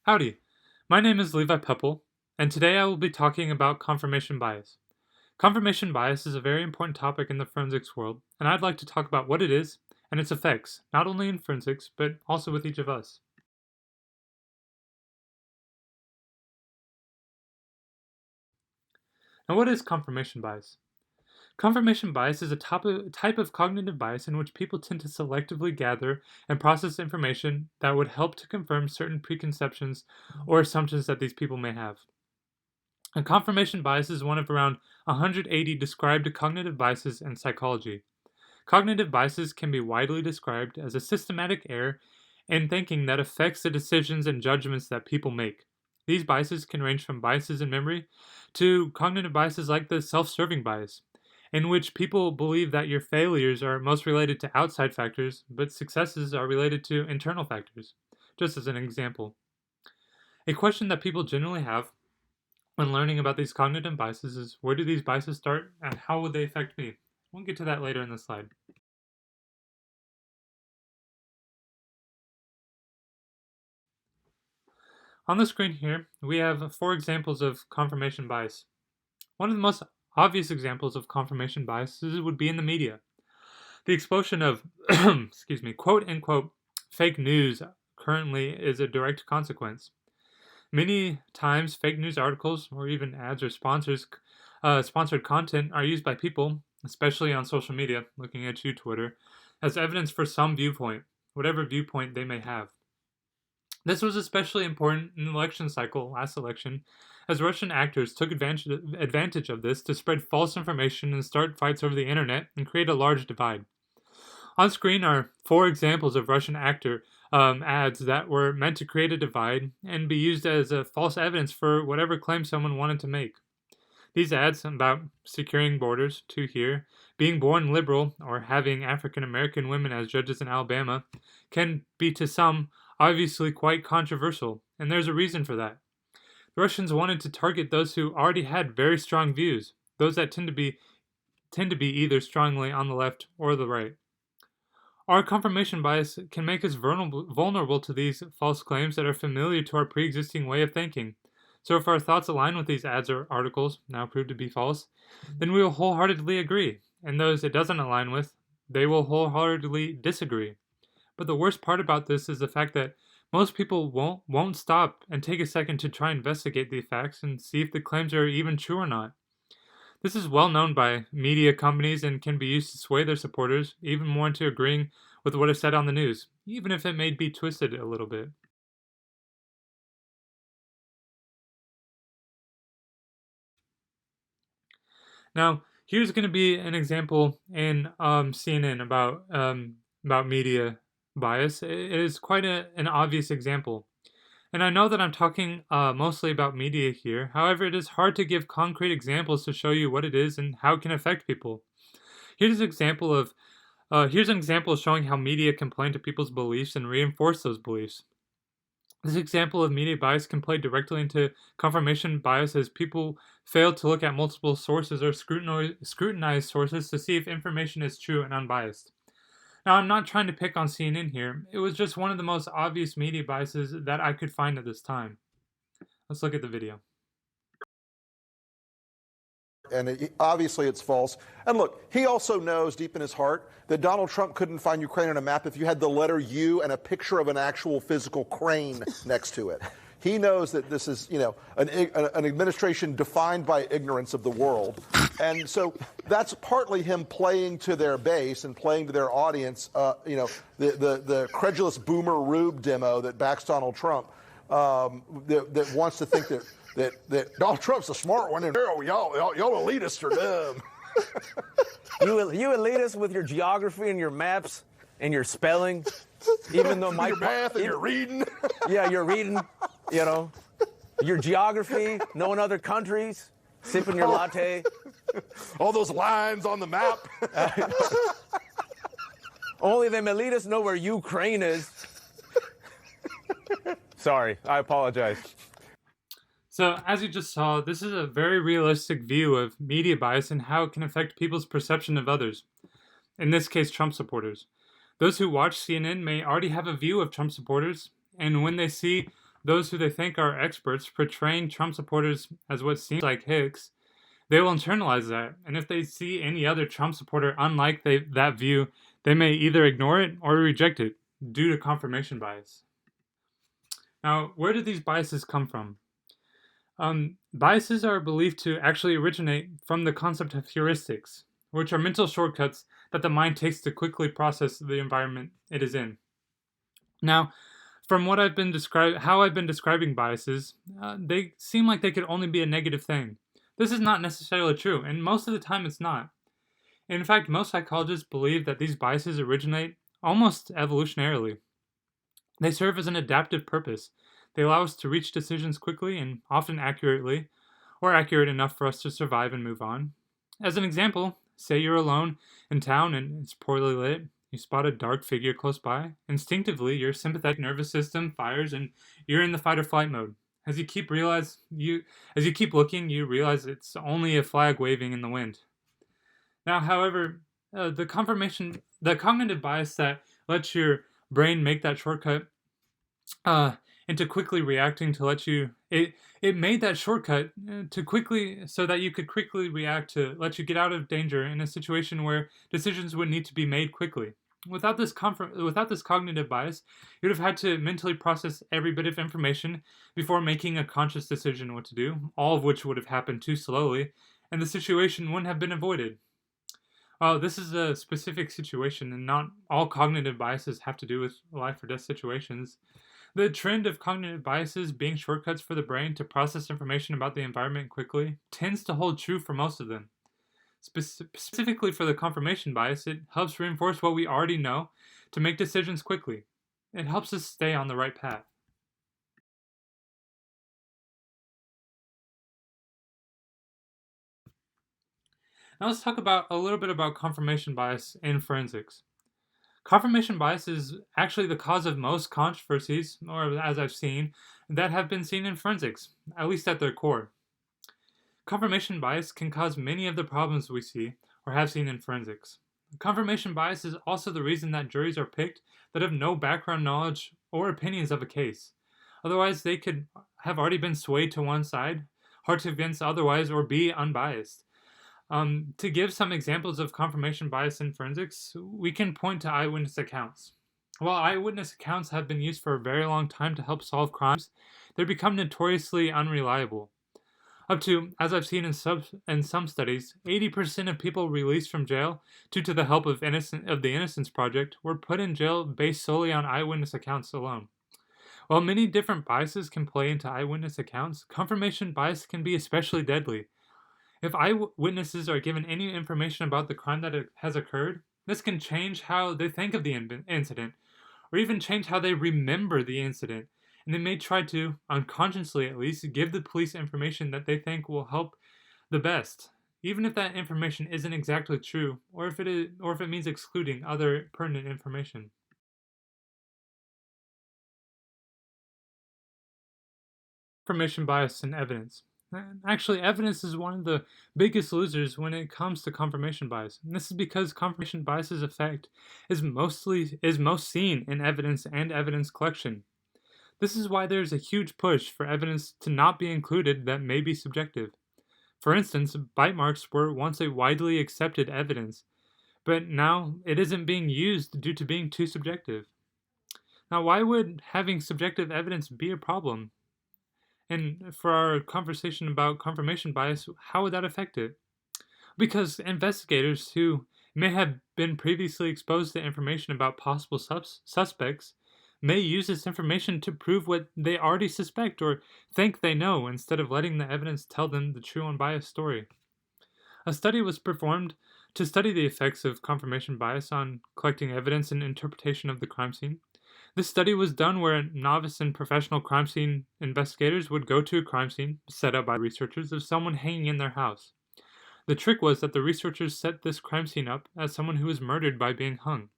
Howdy, my name is Levi Pepple, and today I will be talking about confirmation bias. Confirmation bias is a very important topic in the forensics world, and I'd like to talk about what it is and its effects, not only in forensics, but also with each of us. Now, what is confirmation bias? Confirmation bias is a type of cognitive bias in which people tend to selectively gather and process information that would help to confirm certain preconceptions or assumptions that these people may have. And confirmation bias is one of around 180 described cognitive biases in psychology. Cognitive biases can be widely described as a systematic error in thinking that affects the decisions and judgments that people make. These biases can range from biases in memory to cognitive biases like the self serving bias, in which people believe that your failures are most related to outside factors, but successes are related to internal factors. Just as an example, a question that people generally have when learning about these cognitive biases is where do these biases start and how would they affect me? We'll get to that later in the slide. On the screen here, we have 4 examples of confirmation bias. One of the most obvious examples of confirmation biases would be in the media. The explosion of, quote unquote, fake news currently is a direct consequence. Many times, fake news articles or even ads or sponsored content are used by people, especially on social media, looking at you, Twitter, as evidence for some viewpoint, whatever viewpoint they may have. This was especially important in the election cycle, last election, as Russian actors took advantage of this to spread false information and start fights over the internet and create a large divide. On screen are 4 examples of Russian actor ads that were meant to create a divide and be used as a false evidence for whatever claim someone wanted to make. These ads about securing borders to here, being born liberal, or having African American women as judges in Alabama can be to some obviously quite controversial, and there's a reason for that. The Russians wanted to target those who already had very strong views, those that tend to be either strongly on the left or the right. Our confirmation bias can make us vulnerable to these false claims that are familiar to our pre-existing way of thinking. So if our thoughts align with these ads or articles, now proved to be false, then we will wholeheartedly agree, and those it doesn't align with, they will wholeheartedly disagree. But the worst part about this is the fact that most people won't stop and take a second to try and investigate the facts and see if the claims are even true or not. This is well known by media companies and can be used to sway their supporters even more into agreeing with what is said on the news, even if it may be twisted a little bit. Now, here's going to be an example in CNN about media bias. It is quite an obvious example. And I know that I'm talking mostly about media here. However, it is hard to give concrete examples to show you what it is and how it can affect people. Here's an example of Here's an example showing how media can play into people's beliefs and reinforce those beliefs. This example of media bias can play directly into confirmation bias as people fail to look at multiple sources or scrutinize sources to see if information is true and unbiased. Now, I'm not trying to pick on CNN here. It was just one of the most obvious media biases that I could find at this time. Let's look at the video. And obviously it's false. And look, he also knows deep in his heart that Donald Trump couldn't find Ukraine on a map if you had the letter U and a picture of an actual physical crane next to it. He knows that this is, an administration defined by ignorance of the world. And so that's partly him playing to their base and playing to their audience, the credulous boomer Rube demo that backs Donald Trump, that wants to think that Donald Trump's the smart one, and y'all elitists are dumb. You elitists with your geography and your maps and your spelling, even though your math and your reading. Yeah, you're reading, your geography, knowing other countries, sipping your latte. All those lines on the map. Only them elitists know where Ukraine is. Sorry, I apologize. So, as you just saw, this is a very realistic view of media bias and how it can affect people's perception of others. In this case, Trump supporters. Those who watch CNN may already have a view of Trump supporters, and when they see those who they think are experts portraying Trump supporters as what seems like hicks, they will internalize that. And if they see any other Trump supporter unlike that view, they may either ignore it or reject it due to confirmation bias. Now, where do these biases come from? Biases are believed to actually originate from the concept of heuristics, which are mental shortcuts that the mind takes to quickly process the environment it is in. Now, from what how I've been describing biases, they seem like they could only be a negative thing. This is not necessarily true, and most of the time it's not. In fact, most psychologists believe that these biases originate almost evolutionarily. They serve as an adaptive purpose. They allow us to reach decisions quickly and often accurately, or accurate enough for us to survive and move on. As an example, say you're alone in town and it's poorly lit. You spot a dark figure close by. Instinctively, your sympathetic nervous system fires and you're in the fight or flight mode. As you keep looking, you realize it's only a flag waving in the wind. Now, however, the cognitive bias that lets your brain make that shortcut into quickly reacting to let you it made that shortcut so that you could quickly react to let you get out of danger in a situation where decisions would need to be made quickly. Without this cognitive bias, you'd have had to mentally process every bit of information before making a conscious decision what to do, all of which would have happened too slowly, and the situation wouldn't have been avoided. While this is a specific situation, and not all cognitive biases have to do with life or death situations, the trend of cognitive biases being shortcuts for the brain to process information about the environment quickly tends to hold true for most of them. Specifically for the confirmation bias, it helps reinforce what we already know to make decisions quickly. It helps us stay on the right path. Now let's talk a little bit about confirmation bias in forensics. Confirmation bias is actually the cause of most controversies, or as I've seen, that have been seen in forensics, at least at their core. Confirmation bias can cause many of the problems we see or have seen in forensics. Confirmation bias is also the reason that juries are picked that have no background knowledge or opinions of a case. Otherwise, they could have already been swayed to one side, hard to convince otherwise, or be unbiased. To give some examples of confirmation bias in forensics, we can point to eyewitness accounts. While eyewitness accounts have been used for a very long time to help solve crimes, they've become notoriously unreliable. Up to, as I've seen in some studies, 80% of people released from jail due to the help of the Innocence Project were put in jail based solely on eyewitness accounts alone. While many different biases can play into eyewitness accounts, confirmation bias can be especially deadly. If eyewitnesses are given any information about the crime that has occurred, this can change how they think of the incident, or even change how they remember the incident, and they may try to, unconsciously at least, give the police information that they think will help the best, even if that information isn't exactly true, or if it means excluding other pertinent information. Confirmation bias in evidence. Actually, evidence is one of the biggest losers when it comes to confirmation bias. And this is because confirmation bias's effect is most seen in evidence and evidence collection. This is why there's a huge push for evidence to not be included that may be subjective. For instance, bite marks were once a widely accepted evidence, but now it isn't being used due to being too subjective. Now, why would having subjective evidence be a problem? And for our conversation about confirmation bias, how would that affect it? Because investigators who may have been previously exposed to information about possible suspects may use this information to prove what they already suspect or think they know instead of letting the evidence tell them the true unbiased story. A study was performed to study the effects of confirmation bias on collecting evidence and interpretation of the crime scene. This study was done where novice and professional crime scene investigators would go to a crime scene set up by researchers of someone hanging in their house. The trick was that the researchers set this crime scene up as someone who was murdered by being hung.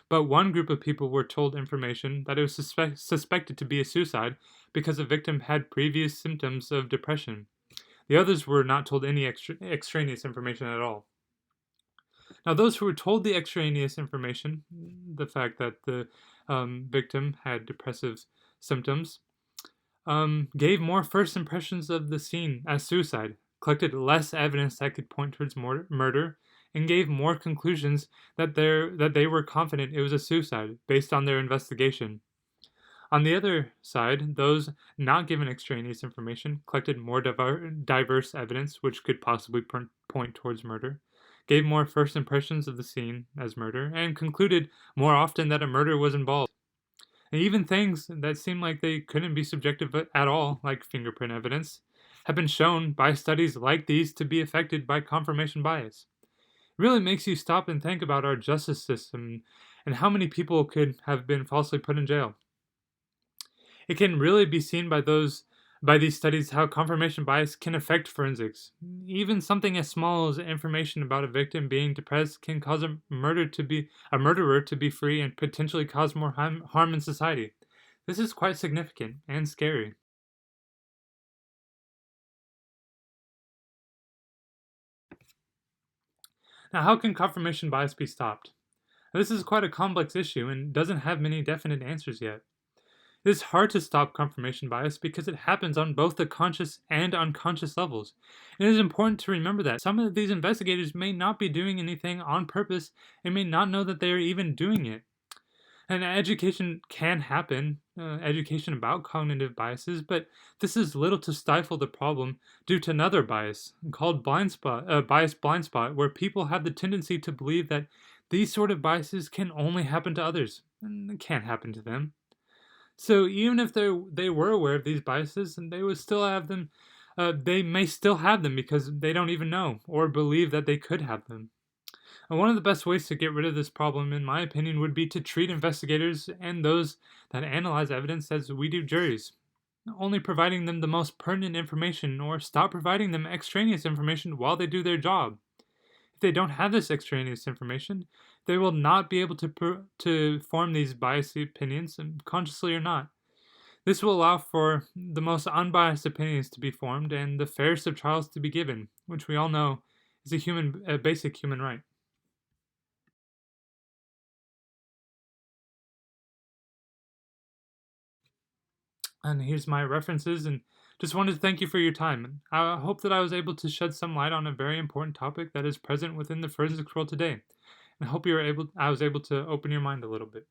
But one group of people were told information that it was suspected to be a suicide because the victim had previous symptoms of depression. The others were not told any extraneous information at all. Now, those who were told the extraneous information, the fact that the victim had depressive symptoms, gave more first impressions of the scene as suicide, collected less evidence that could point towards murder, and gave more conclusions that they were confident it was a suicide based on their investigation. On the other side, those not given extraneous information collected more diverse evidence which could possibly point towards murder, gave more first impressions of the scene as murder, and concluded more often that a murder was involved. And even things that seem like they couldn't be subjective at all, like fingerprint evidence, have been shown by studies like these to be affected by confirmation bias. It really makes you stop and think about our justice system and how many people could have been falsely put in jail. It can really be seen by these studies how confirmation bias can affect forensics. Even something as small as information about a victim being depressed can cause a murderer to be free and potentially cause more harm in society. This is quite significant and scary. Now, how can confirmation bias be stopped? Now, this is quite a complex issue and doesn't have many definite answers yet. It is hard to stop confirmation bias because it happens on both the conscious and unconscious levels. It is important to remember that some of these investigators may not be doing anything on purpose and may not know that they are even doing it. And education can happen, education about cognitive biases, but this is little to stifle the problem due to another bias called bias blind spot, where people have the tendency to believe that these sort of biases can only happen to others, and it can't happen to them. So even if they were aware of these biases, and they would still have them, they may still have them because they don't even know or believe that they could have them. And one of the best ways to get rid of this problem, in my opinion, would be to treat investigators and those that analyze evidence as we do juries, only providing them the most pertinent information or stop providing them extraneous information while they do their job. If they don't have this extraneous information, they will not be able to form these biased opinions, consciously or not. This will allow for the most unbiased opinions to be formed and the fairest of trials to be given, which we all know is a basic human right. And here's my references, and just wanted to thank you for your time. I hope that I was able to shed some light on a very important topic that is present within the forensics world today. And I hope I was able to open your mind a little bit.